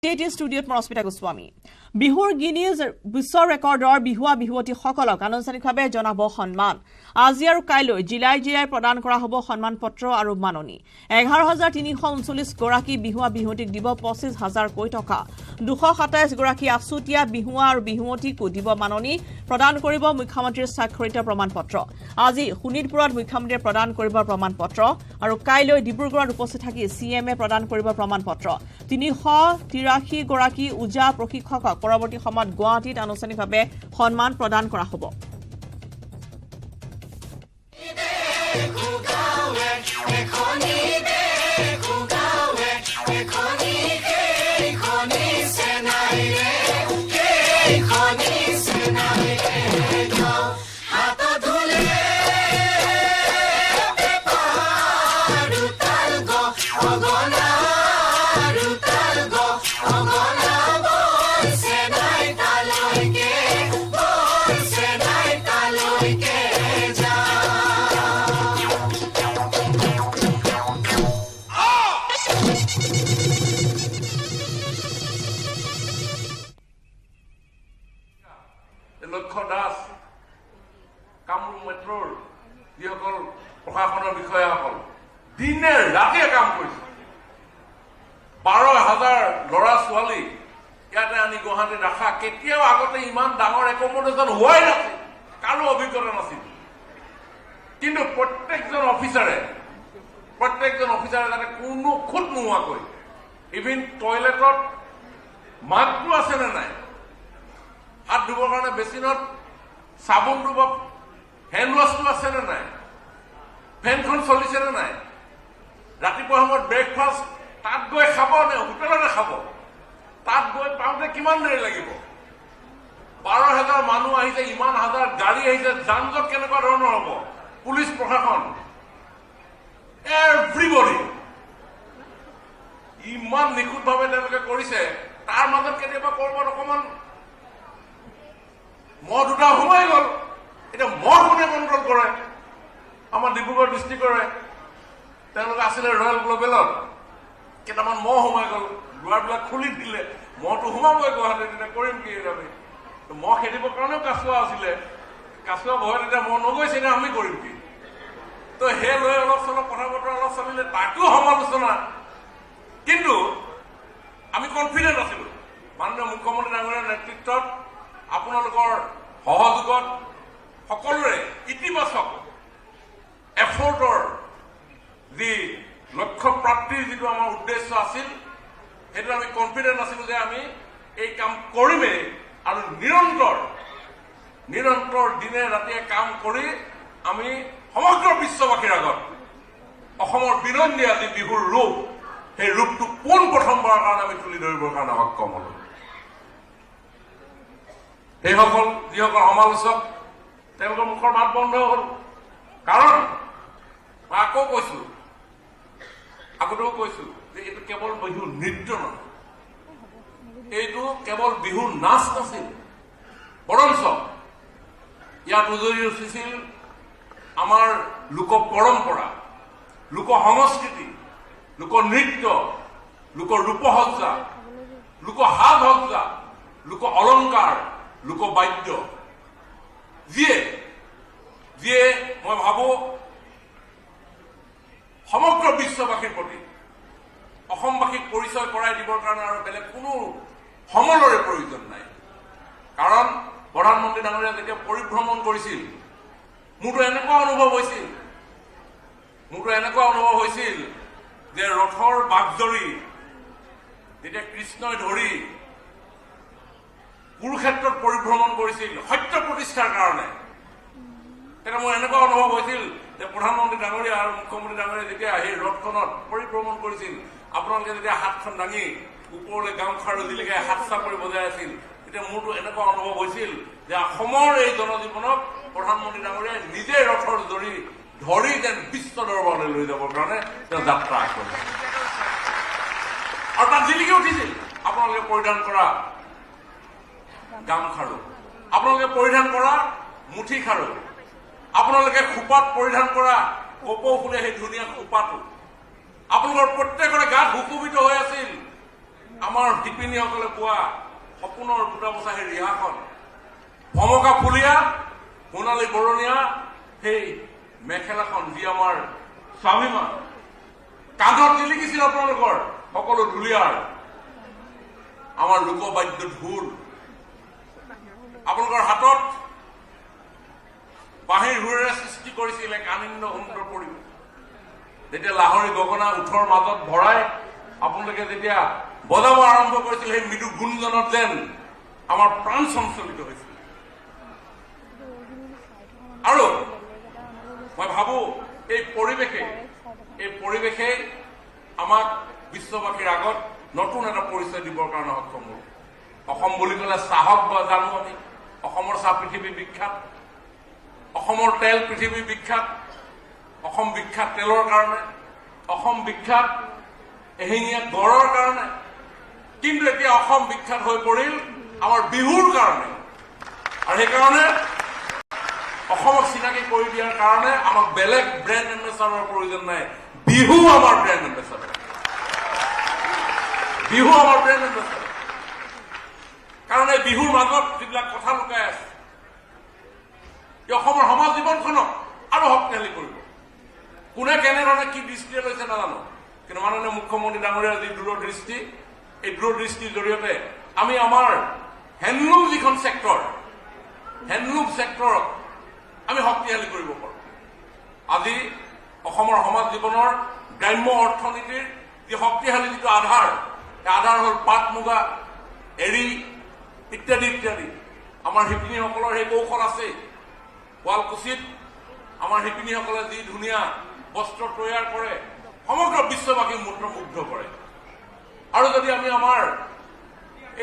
ষ্টুডিঅ'ত মই ৰশ্মিতা গোস্বামী বিহুৰ গিনিজ বিশ্ব ৰেকৰ্ডৰ বিহুৱা বিহুৱতীসকলক আনুষ্ঠানিকভাৱে জনাব সন্মান আজি আৰু কাইলৈ জিলাই প্ৰদান কৰা হ'ব সন্মান পত্ৰ আৰু মাননি 11339 গৰাকী বিহুৱা বিহুৱতীক দিব 25000 কোটি টকা 227 গৰাকী আছুতীয়া বিহুৱা আৰু বিহুৱতীকো দিব মাননি প্ৰদান কৰিব মুখ্যমন্ত্ৰীৰ স্বাক্ষৰিত প্ৰমাণ পত্ৰ আজি শোণিতপুৰত মুখ্যমন্ত্ৰীয়ে প্ৰদান কৰিব প্ৰমাণ পত্ৰ আৰু কাইলৈ ডিব্ৰুগড়ত উপস্থিত থাকি সিএমএ প্ৰদান কৰিব প্ৰমাণ পত্ৰ 383 গৰাকী উজা প্ৰশিক্ষকক পৰৱৰ্তী সময়ত গুৱাহাটীত আনুষ্ঠানিকভাৱে সন্মান প্ৰদান কৰা হ'ব লক্ষ্য দাস কামৰূপ মেট্ৰৰ যিসকল প্ৰশাসনৰ বিষয়াসকল দিনে ৰাতিয়ে কাম কৰিছে 12000 ল'ৰা ছোৱালী ইয়াতে আনি গুৱাহাটীত ৰাখা কেতিয়াও আগতে ইমান ডাঙৰ একমোডেশ্যন হোৱাই নাছিল কাৰো অভিজ্ঞতা নাছিল কিন্তু প্ৰত্যেকজন অফিচাৰে যাতে কোনো খুঁত নোহোৱাকৈ ইভিন টয়লেটত মাস্কটো আছে নে নাই হাত ধুবৰ কাৰণে বেচিনত চাবোনটো বা হেণ্ড ৱাছটো আছে নে নাই ফেনখন চলিছে নে নাই ৰাতিপুৱা সময়ত ব্ৰেকফাষ্ট তাত গৈ খাব নে হোটেলতে খাব তাত গৈ পাওঁতে কিমান দেৰি লাগিব 12000 মানুহ আহিছে ইমান হাজাৰ গাড়ী আহিছে যান জঁট কেনেকুৱা ধৰণৰ হ'ব পুলিচ প্ৰশাসন এভৰিবডি ইমান নিখুঁতভাৱে তেওঁলোকে কৰিছে তাৰ মাজত কেতিয়াবা ক'ৰবাত অকণমান মহ দুটা সোমাই গ'ল এতিয়া মহ কোনে কণ্ট্ৰল কৰে আমাৰ ডিব্ৰুগড় ডিষ্ট্ৰিক্টৰে তেওঁলোকে আছিলে ৰয়েল গ্ল'বেলত কেইটামান মহ সোমাই গ'ল দুৱাৰবিলাক খুলি দিলে মহটো সোমাবই গুৱাহাটীত এতিয়া কৰিম কি আমি মহ খেদিবৰ কাৰণেও কাছুৱা আছিলে কাছুৱা ভয়ত এতিয়া মহ নগৈছে এতিয়া আমি কৰিম কি তো সেই লৈ অলপ চলপ কথা বতৰা অলপ চলিলে তাকো সমালোচনা কিন্তু আমি কনফিডেণ্ট আছিলো মাননীয় মুখ্যমন্ত্ৰী ডাঙৰীয়াৰ নেতৃত্বত আপোনালোকৰ সহযোগত সকলোৰে ইতিবাচক এফৰ্টৰ যি লক্ষ্য প্ৰাপ্তিৰ যিটো আমাৰ উদ্দেশ্য আছিল সেইটো আমি কনফিডেণ্ট আছিলো যে আমি এই কাম কৰিমেই আৰু নিৰন্তৰ দিনে ৰাতিয়ে কাম কৰি আমি সমগ্ৰ বিশ্ববাসীৰ আগত অসমৰ বিনন্দী আজি বিহুৰ ৰূপ সেই ৰূপটো পোন প্ৰথমবাৰৰ কাৰণে আমি তুলি ধৰিবৰ কাৰণে সক্ষম হলো সেইসকল যিসকল সমালোচক তেওঁলোকৰ মুখৰ মাত বন্ধ হ'ল কাৰণ মই আগতেও কৈছো যে এইটো কেৱল বিহু নৃত্য নহয় এইটো কেৱল বিহু নাচ নাছিল বৰঞ্চ ইয়াত উজৰি উঠিছিল আমাৰ লোক পৰম্পৰা লোক সংস্কৃতি লোক নৃত্য লোক ৰূপসজ্জা লোক সাজ সজ্জা লোক অলংকাৰ লোকবাদ্য যিয়ে মই ভাবো সমগ্ৰ বিশ্ববাসীৰ প্ৰতি অসমবাসীক পৰিচয় কৰাই দিবৰ কাৰণে আৰু বেলেগ কোনো সমলৰে প্ৰয়োজন নাই কাৰণ প্ৰধানমন্ত্ৰী ডাঙৰীয়া যেতিয়া পৰিভ্ৰমণ কৰিছিল মোৰতো এনেকুৱা অনুভৱ হৈছিল যে ৰথৰ বাগজৰী যেতিয়া কৃষ্ণই ধৰি কুৰুক্ষেত্ৰত পৰিভ্ৰমণ কৰিছিল সত্য প্ৰতিষ্ঠাৰ কাৰণে তেতিয়া মোৰ এনেকুৱা অনুভৱ হৈছিল যে প্ৰধানমন্ত্ৰী ডাঙৰীয়া আৰু মুখ্যমন্ত্ৰী ডাঙৰীয়া যেতিয়া সেই ৰথখনত পৰিভ্ৰমণ কৰিছিল আপোনালোকে যেতিয়া হাতখন দাঙি ওপৰলৈ গামখাৰু জিলিকাই হাত চাপৰি বজাই আছিল তেতিয়া মোৰতো এনেকুৱা অনুভৱ হৈছিল যে অসমৰ এই জনজীৱনক প্ৰধানমন্ত্ৰী ডাঙৰীয়াই নিজে ৰথৰ জৰি ধৰি যেন বিশ্ব দৰবাৰলৈ লৈ যাবৰ কাৰণে তেওঁ যাত্ৰা আগবঢ়াইছিল আৰু তাত জিলিকি উঠিছিল আপোনালোকে পৰিধান কৰা গামখাৰু আপোনালোকে পৰিধান কৰা মুঠি খাৰু আপোনালোকে খোপাত পৰিধান কৰা কপৌ ফুলে সেই ধুনীয়া খোপাটো আপোনালোকৰ প্ৰত্যেকৰে গাত হুকুমিত হৈ আছিল আমাৰ শিপিনীসকলে পোৱা সপোনৰ দুটা বচা সেই ৰিহাখন, ভমকা ফুলীয়া সোণালী বৰণীয়া সেই মেখেলাখন, যি আমাৰ স্বাভিমান, কান্ধত জিলিকিছিল আপোনালোকৰ সকলো ঢুলীয়াৰ, আমাৰ লোকবাদ্য ঢোল, আপোনালোকৰ হাতত বাঁহীৰ সুৰেৰে সৃষ্টি কৰিছিল এক আনন্দ সুন্দৰ পৰিৱেশ। যেতিয়া লাহৰী গগনা ওঠৰ মাজত ভৰাই আপোনালোকে যেতিয়া বজাব আৰম্ভ কৰিছিল, সেই মৃদু গুঞ্জনত যেন আমাৰ প্ৰাণ চঞ্চলিত হৈছিল। আৰু মই ভাবো এই পৰিৱেশে আমাক বিশ্ববাসীৰ আগত নতুন এটা পৰিচয় দিবৰ কাৰণে সক্ষম হ'ল। অসম বুলি ক'লে চাহক বা জানো আমি, অসমৰ চাহ পৃথিৱী বিখ্যাত, অসমৰ তেল পৃথিৱী বিখ্যাত, অসম বিখ্যাত তেলৰ কাৰণে, অসম বিখ্যাত এশিঙীয়া গড়ৰ কাৰণে, কিন্তু এতিয়া অসম বিখ্যাত হৈ পৰিল আমাৰ বিহুৰ কাৰণে। আৰু সেইকাৰণে অসমক চিনাকি কৰি দিয়াৰ কাৰণে আমাক বেলেগ ব্ৰেণ্ড এম্বেচাডৰৰ প্ৰয়োজন নাই। বিহু আমাৰ ব্ৰেণ্ড এম্বেচাডৰ, বিহু আমাৰ ব্ৰেণ্ড এম্বেচাডৰ। কাৰণ এই বিহুৰ মাজত যিবিলাক কথা লুকাই আছে, এই অসমৰ সমাজ জীৱনখনক আৰু শক্তিশালী কৰিব। কোনে কেনেধৰণে কি দৃষ্টিৰে লৈছে নাজানো, কিন্তু মাননীয় মুখ্যমন্ত্ৰী ডাঙৰীয়াৰ যি দূৰদৃষ্টি, এই দূৰদৃষ্টিৰ জৰিয়তে আমি আমাৰ হেণ্ডলুম যিখন ছেক্টৰ, হেণ্ডলুম ছেক্টৰক আমি শক্তিশালী কৰিব পাৰোঁ। আজি অসমৰ সমাজ জীৱনৰ গ্ৰাম্য অৰ্থনীতিৰ যি শক্তিশালী যিটো আধাৰ, সেই আধাৰ হ'ল পাট, মুগা, এৰী ইত্যাদি ইত্যাদি। আমাৰ শিপিনীসকলৰ সেই কৌশল আছে। শুৱালকুছিত আমাৰ শিপিনীসকলে যি ধুনীয়া বস্ত্ৰ তৈয়াৰ কৰে, সমগ্ৰ বিশ্ববাসীক মন্ত্ৰমুগ্ধ কৰে। আৰু যদি আমি আমাৰ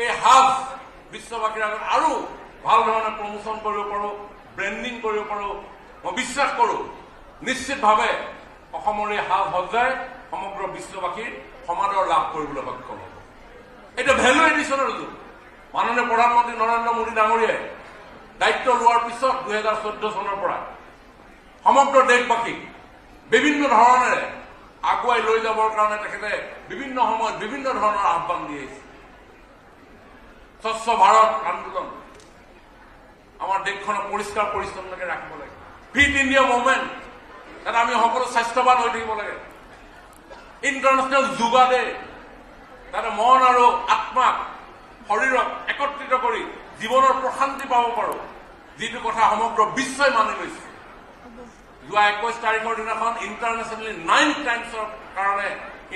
এই সাজ বিশ্ববাসীৰ আগত আৰু ভাল ধৰণে প্ৰমোচন কৰিব পাৰোঁ, ব্ৰেণ্ডিং কৰিব পাৰোঁ, মই বিশ্বাস কৰোঁ নিশ্চিতভাৱে অসমৰ এই সাজ সজ্জাই সমগ্ৰ বিশ্ববাসীৰ সমাদৰ লাভ কৰিবলৈ সক্ষম হ'ব। এইটো ভেলু এডিশ্যনৰ যুগ। মাননীয় প্ৰধানমন্ত্ৰী নৰেন্দ্ৰ মোদী ডাঙৰীয়াই দায়িত্ব লোৱাৰ পিছত 2014 চনৰ পৰা সমগ্ৰ দেশবাসীক বিভিন্ন ধৰণেৰে আগুৱাই লৈ যাবৰ কাৰণে তেখেতে বিভিন্ন সময়ত বিভিন্ন ধৰণৰ আহ্বান দি আহিছে। স্বচ্ছ ভাৰত আন্দোলন, আমাৰ দেশখনক পৰিষ্কাৰ পৰিচ্ছন্নকে ৰাখিব লাগে। ফিট ইণ্ডিয়া মুভমেণ্ট, তাত আমি সকলো স্বাস্থ্যৱান হৈ থাকিব লাগে। ইণ্টাৰনেশ্যনেল যোগা ডে, তাতে মন আৰু আত্মাক, শৰীৰক একত্ৰিত কৰি জীৱনৰ প্ৰশান্তি পাব পাৰোঁ, যিটো কথা সমগ্ৰ বিশ্বই মানি লৈছে। যোৱা 21 তাৰিখৰ দিনাখন ইণ্টাৰনেশ্যনেলি 9 টাইমছৰ কাৰণে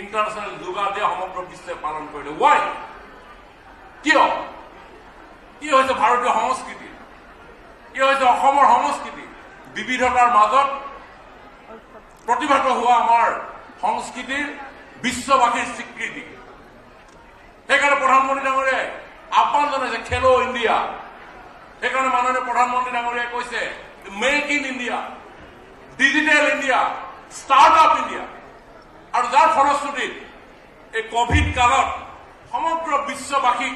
ইণ্টাৰনেশ্যনেল যোগা ডে সমগ্ৰ বিশ্বই পালন কৰিলে। ৱাই? কিয়? কি হৈছে ভাৰতীয় সংস্কৃতি, কি হৈছে অসমৰ সংস্কৃতি? বিবিধতাৰ মাজত প্ৰতিভাত হোৱা আমাৰ সংস্কৃতিৰ বিশ্ববাসীৰ স্বীকৃতি। সেইকাৰণে প্ৰধানমন্ত্ৰী ডাঙৰীয়াই আহ্বান জনাইছে খেলো ইণ্ডিয়া। সেইকাৰণে মাননীয় প্ৰধানমন্ত্ৰী ডাঙৰীয়াই কৈছে make in India, digital India, startup India. আৰু যাৰ ফলশ্ৰুতিত এই কভিড কালত সমগ্ৰ বিশ্ববাসীক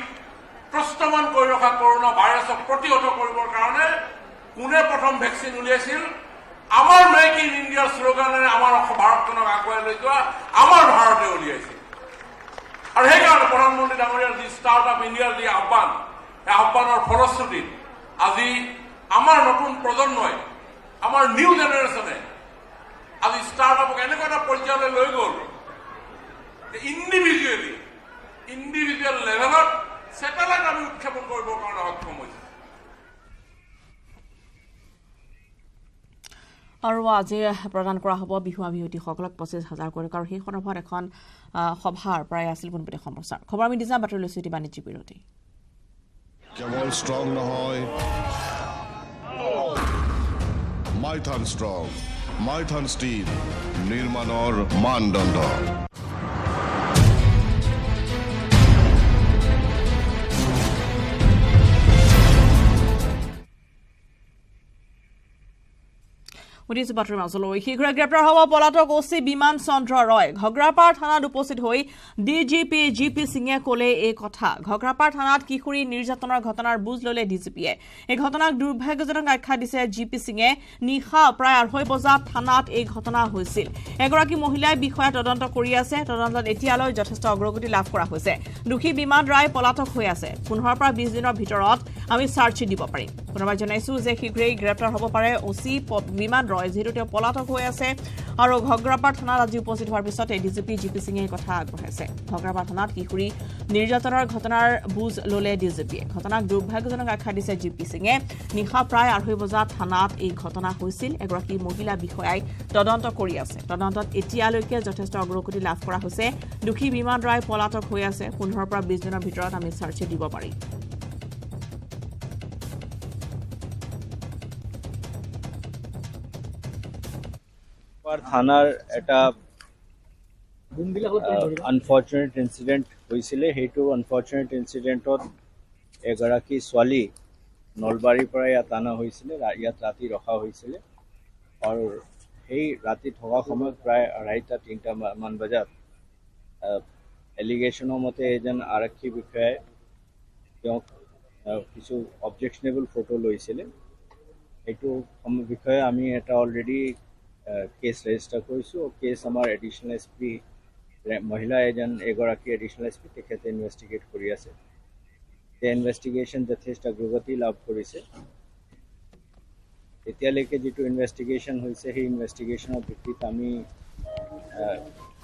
প্ৰস্তাৱন কৰি ৰখা কৰোনা ভাইৰাছক প্ৰতিহত কৰিবৰ কাৰণে কোনে প্ৰথম ভেকচিন উলিয়াইছিল? আমাৰ মেক ইন ইণ্ডিয়াৰ শ্লোগানেৰে আমাৰ ভাৰতখনক আগুৱাই লৈ যোৱা আমাৰ ভাৰতে উলিয়াইছিল। আৰু সেইকাৰণে প্ৰধানমন্ত্ৰী ডাঙৰীয়াৰ যি ষ্টাৰ্টআপ ইণ্ডিয়াৰ যি আহ্বান, সেই আহ্বানৰ ফলশ্ৰুতিত আজি আমাৰ নতুন প্ৰজন্মই, আমাৰ নিউ জেনেৰেশ্যনে আজি ষ্টাৰ্টআপক এনেকুৱা এটা পৰ্যায়লৈ লৈ গ'ল, ইণ্ডিভিজুৱেল লেভেলত ছেটেলাইট আমি উৎক্ষেপণ কৰিবৰ কাৰণে সক্ষম হৈছে। আৰু আজি প্ৰদান কৰা হ'ব বিহুৱা বিহুৱতীসকলক 25,000 কৰি। আৰু সেই সন্দৰ্ভত এখন সভাৰ প্ৰায় আছিল পোনপটীয়া সম্প্ৰচাৰ। খবৰ আমি দি যাম, বাতৰি লৈছো এটি বাণিজ্যিক বিৰতি। কেৱল ষ্ট্ৰং নহয়, মাইথান ষ্ট্ৰং, মাইথান ষ্টীল, নিৰ্মাণৰ মানদণ্ড। উঠিছে বাতৰিৰ মাজলৈ শীঘ্ৰে গ্ৰেপ্তাৰ হ'ব পলাতক ওচি বিমান চন্দ্ৰ ৰয় ঘগ্ৰাপাৰ থানাত উপস্থিত হৈ ডিজিপি জিপি সিঙে ক'লে এই কথা ঘগ্ৰাপাৰ থানাত কিশোৰী নিৰ্যাতনৰ ঘটনাৰ বুজ ল'লে ডিজিপিয়ে এই ঘটনাক দুৰ্ভাগ্যজনক আখ্যা দিছে জিপি সিঙে নিশা প্ৰায় 2:30 বজাত থানাত এই ঘটনা হৈছিল এগৰাকী মহিলাই বিষয়া তদন্ত কৰি আছে তদন্তত এতিয়ালৈ যথেষ্ট অগ্ৰগতি লাভ কৰা হৈছে দুখী বিমান ৰায় পলাতক হৈ আছে 15 পৰা 20 দিনৰ ভিতৰত আমি চাৰ্জ দিব পাৰিম পুনৰবাৰ জনাইছো যে শীঘ্ৰেই গ্ৰেপ্তাৰ হ'ব পাৰে ওচি বিমান ৰয় যেহেতু তেওঁ পলাতক হৈ আছে আৰু ঘগ্ৰাপাৰ থানাত আজি উপস্থিত হোৱাৰ পিছত ডিজিপি জিপি সিঙে এই কথা আগবঢ়াইছে ঘগ্ৰাপাৰ থানাত কিশোৰী নিৰ্যাতনৰ ঘটনাৰ বুজ ল'লে ডিজিপিয়ে ঘটনাক দুৰ্ভাগ্যজনক আখ্যা দিছে জিপি সিঙে নিশা প্ৰায় 2:30 বজাত থানাত এই ঘটনা হৈছিল এগৰাকী মহিলা বিষয়াই তদন্ত কৰি আছে তদন্তত এতিয়ালৈকে যথেষ্ট অগ্ৰগতি লাভ কৰা হৈছে দুখী বিমান ৰায় পলাতক হৈ আছে 15 পৰা 20 দিনৰ ভিতৰত আমি চাৰ্জ দিব পাৰিম থানাৰ এটা আনফৰ্চুনেট ইনচিডেণ্ট হৈছিলে সেইটো আনফৰ্চুনেট ইনচিডেণ্টত এগৰাকী ছোৱালী নলবাৰীৰ পৰা ইয়াত অনা হৈছিলে ইয়াত ৰাতি ৰখা হৈছিলে আৰু সেই ৰাতি থকা সময়ত প্ৰায় 2:30-3টা মান বজাত এলিগেশ্যনৰ মতে এজন আৰক্ষী বিষয়াই তেওঁক কিছু অবজেকশ্যনেবল ফটো লৈছিলে সেইটো বিষয়ে আমি এটা অলৰেডি কেছ ৰেজিষ্টাৰ কৰিছোঁ কেছ আমাৰ এডিশ্যনেল এছ পি মহিলা এগৰাকী এডিশ্যনেল এছ পি তেখেতে ইনভেষ্টিগেট কৰি আছে এই ইনভেষ্টিগেশ্যন যথেষ্ট অগ্ৰগতি লাভ কৰিছে এতিয়ালৈকে যিটো ইনভেষ্টিগেশ্যন হৈছে সেই ইনভেষ্টিগেশ্যনৰ ভিত্তিত আমি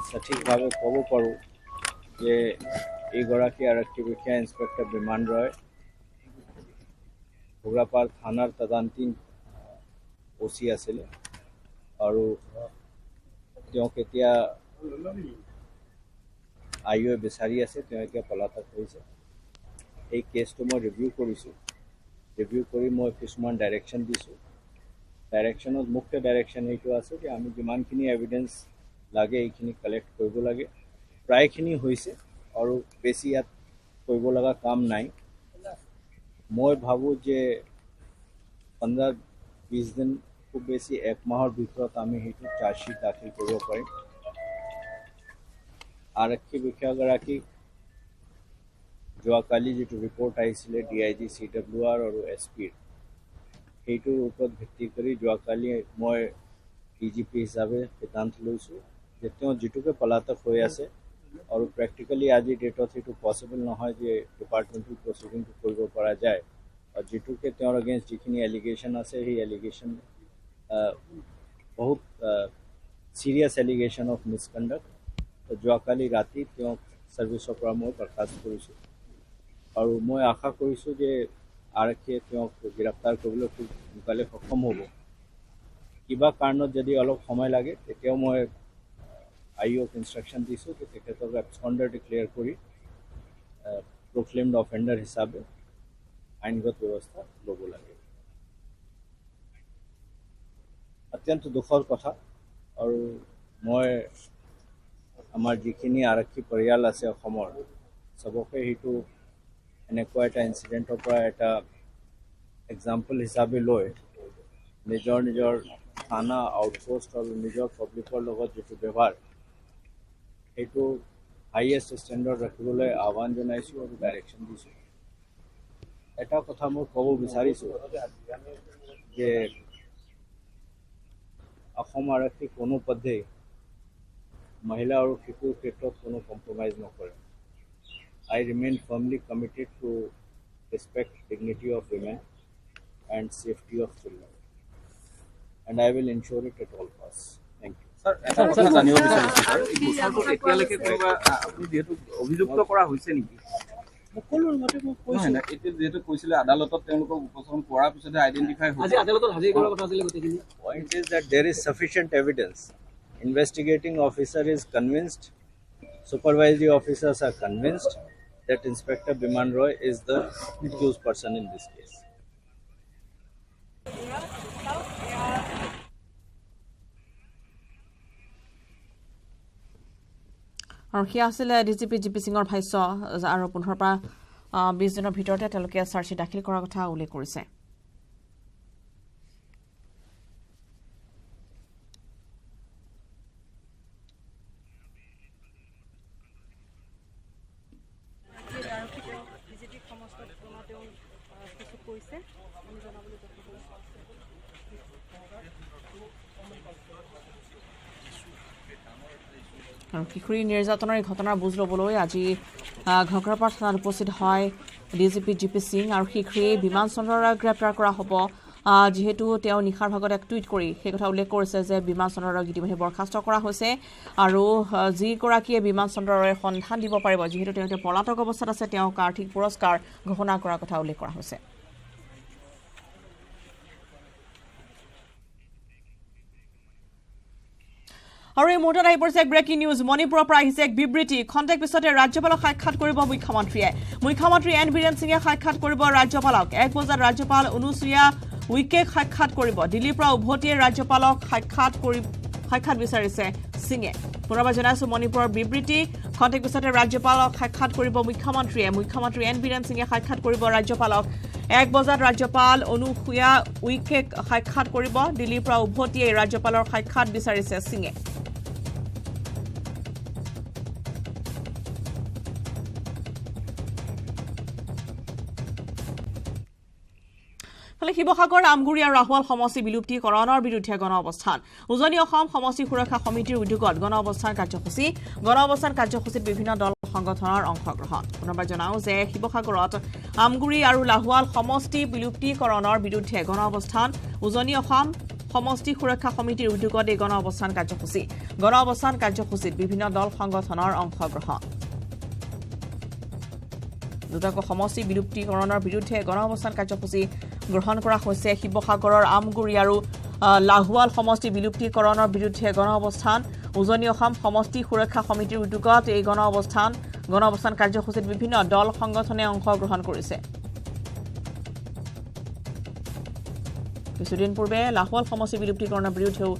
সঠিকভাৱে ক'ব পাৰোঁ যে এইগৰাকী আৰক্ষী বিষয়া ইন্সপেক্টৰ বিমান ৰয় ঘগ্ৰাপাৰ থানাৰ তদন্তীন ওচি আছিলে আৰু তেওঁক এতিয়া আইঅ'য়ে বিচাৰি আছে তেওঁ এতিয়া পলাতক হৈছে এই কেছটো মই ৰিভিউ কৰিছোঁ ৰিভিউ কৰি মই কিছুমান ডাইৰেকশ্যন দিছোঁ ডাইৰেকশ্যনত মুখ্য ডাইৰেকশ্যন এইটো আছে যে আমি যিমানখিনি এভিডেঞ্চ লাগে এইখিনি কালেক্ট কৰিব লাগে প্ৰায়খিনি হৈছে আৰু বেছি ইয়াত কৰিব লগা কাম নাই মই ভাবোঁ যে 15-20 দিন খুব বেছি 1 মাহৰ ভিতৰত আমি সেইটো চাৰ্জশ্বিট দাখিল কৰিব পাৰিম আৰক্ষী বিষয়াগৰাকীক যোৱাকালি যিটো ৰিপৰ্ট আহিছিলে DIG CWR আৰু SPৰ সেইটোৰ ওপৰত ভিত্তি কৰি যোৱাকালি মই DGP হিচাপে সিদ্ধান্ত লৈছোঁ যে তেওঁ যিটোকে পলাতক হৈ আছে আৰু প্ৰেক্টিকেলি আজি ডেটত সেইটো পচিবল নহয় যে ডিপাৰ্টমেণ্টেল প্ৰচিডিংটো কৰিব পৰা যায় আৰু যিটোকে তেওঁৰ এগেইনষ্ট যিখিনি এলিগেশ্যন আছে সেই এলিগেশ্যন বহুত চিৰিয়াছ এলিগেশ্যন অফ মিছকণ্ডাক্ট যোৱাকালি ৰাতি তেওঁক ছাৰ্ভিচৰ পৰা মই বৰ্খাস্ত কৰিছোঁ আৰু মই আশা কৰিছোঁ যে আৰক্ষীয়ে তেওঁক গ্ৰেপ্তাৰ কৰিবলৈ খুব সোনকালে সক্ষম হ'ব কিবা কাৰণত যদি অলপ সময় লাগে তেতিয়াও মই আইঅ'ক ইনষ্ট্ৰাকশ্যন দিছোঁ যে তেখেতক এবস্কণ্ডাৰ ডিক্লেয়াৰ কৰি প্ৰক্লেইমড অফেণ্ডাৰ হিচাপে আইনগত ব্যৱস্থা ল'ব লাগে অত্যন্ত দুখৰ কথা আৰু মই আমাৰ যিখিনি আৰক্ষী পৰিয়াল আছে অসমৰ চবকে সেইটো এনেকুৱা এটা ইনচিডেণ্টৰ পৰা এটা এক্সাম্পল হিচাপে লৈ নিজৰ থানা আউটপোষ্ট আৰু নিজৰ পাব্লিকৰ লগত যিটো ব্যৱহাৰ সেইটো হাইয়েষ্ট ষ্টেণ্ডাৰ্ড ৰাখিবলৈ আহ্বান জনাইছোঁ আৰু ডাইৰেকশ্যন দিছোঁ এটা কথা মই ক'ব বিচাৰিছোঁ যে অসম আৰক্ষী কোনো পধ্যেই মহিলা আৰু শিশুৰ ক্ষেত্ৰত কোনো কম্প্ৰমাইজ নকৰে I remain firmly committed to respect dignity of women and safety of children and I will ensure it at all costs. Thank you. Sir, এটা কথা জানিব বিচাৰিছোঁ স্যাৰ এই গোচৰটো এতিয়ালৈকে কোনোবা আপুনি যেহেতু অভিযুক্ত কৰা হৈছে নেকি সকলোৰ মতে মই কৈছোঁ না এতিয়া যেহেতু কৈছিলে আদালতত তেওঁলোকক উপস্থাপন কৰাৰ পিছতে আইডেণ্টিফাই হৈছে আজি আদালতত হাজিৰ কৰাৰ কথা আছিলে গোটেইখিনি point is that there is sufficient evidence. Investigating officer is convinced, supervisory officers are convinced that Inspector Biman Roy is the accused person in this case. আৰু সেয়া আছিলে ডিজিপি জিপি সিঙৰ ভাষ্য আৰু 15 পৰা 20 দিনৰ ভিতৰতে তেওঁলোকে চাৰ্জশ্বিট দাখিল কৰাৰ কথা উল্লেখ কৰিছে আৰু কিশোৰী নিৰ্যাতনৰ এই ঘটনাৰ বুজ ল'বলৈ আজি ঘগ্ৰাপাৰ থানাত উপস্থিত হয় ডিজিপি জিপি সিং আৰু শীঘ্ৰেই বিমান চন্দ্ৰক গ্ৰেপ্তাৰ কৰা হ'ব যিহেতু তেওঁ নিশাৰ ভাগত এক টুইট কৰি সেই কথা উল্লেখ কৰিছে যে বিমান চন্দ্ৰক ইতিমধ্যে বৰ্খাস্ত কৰা হৈছে আৰু যিগৰাকীয়ে বিমান চন্দ্ৰৰে সন্ধান দিব পাৰিব যিহেতু তেওঁ এতিয়া পলাতক অৱস্থাত আছে তেওঁক আৰ্থিক পুৰস্কাৰ ঘোষণা কৰাৰ কথা উল্লেখ কৰা হৈছে আৰু এই মুহূৰ্তত আহি পৰিছে এক ব্ৰেকিং নিউজ মণিপুৰৰ পৰা আহিছে এক বিবৃতি খন্তেক পিছতে ৰাজ্যপালক সাক্ষাৎ কৰিব মুখ্যমন্ত্ৰী এন বীৰেন সিঙে সাক্ষাৎ কৰিব ৰাজ্যপালক 1 বজাত ৰাজ্যপাল অনুসুয়া উইকেক সাক্ষাৎ কৰিব দিল্লীৰ পৰা উভতিয়ে ৰাজ্যপালক সাক্ষাৎ বিচাৰিছে সিঙে পুনৰবাৰ জনাইছো মণিপুৰৰ বিবৃতি খন্তেক পিছতে ৰাজ্যপালক সাক্ষাৎ কৰিব মুখ্যমন্ত্ৰী এন বীৰেন সিঙে সাক্ষাৎ কৰিব ৰাজ্যপালক 1 বজাত ৰাজ্যপাল অনুসুয়া উইকেক সাক্ষাৎ কৰিব দিল্লীৰ পৰা উভতিয়ে ৰাজ্যপালৰ সাক্ষাৎ বিচাৰিছে সিঙে শিৱসাগৰ আমগুৰি আৰু ৰাহুৱাল সমষ্টি বিলুপ্তিকৰণৰ বিৰুদ্ধে গণ অৱস্থান উজনি অসম সমষ্টি সুৰক্ষা সমিতিৰ উদ্যোগত গণ অৱস্থান কাৰ্যসূচীত বিভিন্ন দল সংগঠনৰ অংশগ্ৰহণ পুনৰবাৰ জনাও যে শিৱসাগৰত আমগুৰি আৰু লাহুৱাল সমষ্টি বিলুপ্তিকৰণৰ বিৰুদ্ধে গণ অৱস্থান উজনি অসম সমষ্টি সুৰক্ষা সমিতিৰ উদ্যোগত এই গণ অৱস্থান কাৰ্যসূচীত বিভিন্ন দল সংগঠনৰ অংশগ্ৰহণ দুটাকৈ সমষ্টি বিলুপ্তিকৰণৰ বিৰুদ্ধে গণ অৱস্থান কাৰ্যসূচী গ্ৰহণ কৰা হৈছে শিৱসাগৰৰ আমগুৰি আৰু লাহুৱাল সমষ্টি বিলুপ্তিকৰণৰ বিৰুদ্ধে গণ অৱস্থান উজনি অসম সমষ্টি সুৰক্ষা সমিতিৰ উদ্যোগত এই গণ অৱস্থান কাৰ্যসূচীত বিভিন্ন দল সংগঠনে অংশগ্ৰহণ কৰিছে কিছুদিন পূৰ্বে লাহুৱাল সমষ্টি বিলুপ্তিকৰণৰ বিৰুদ্ধেও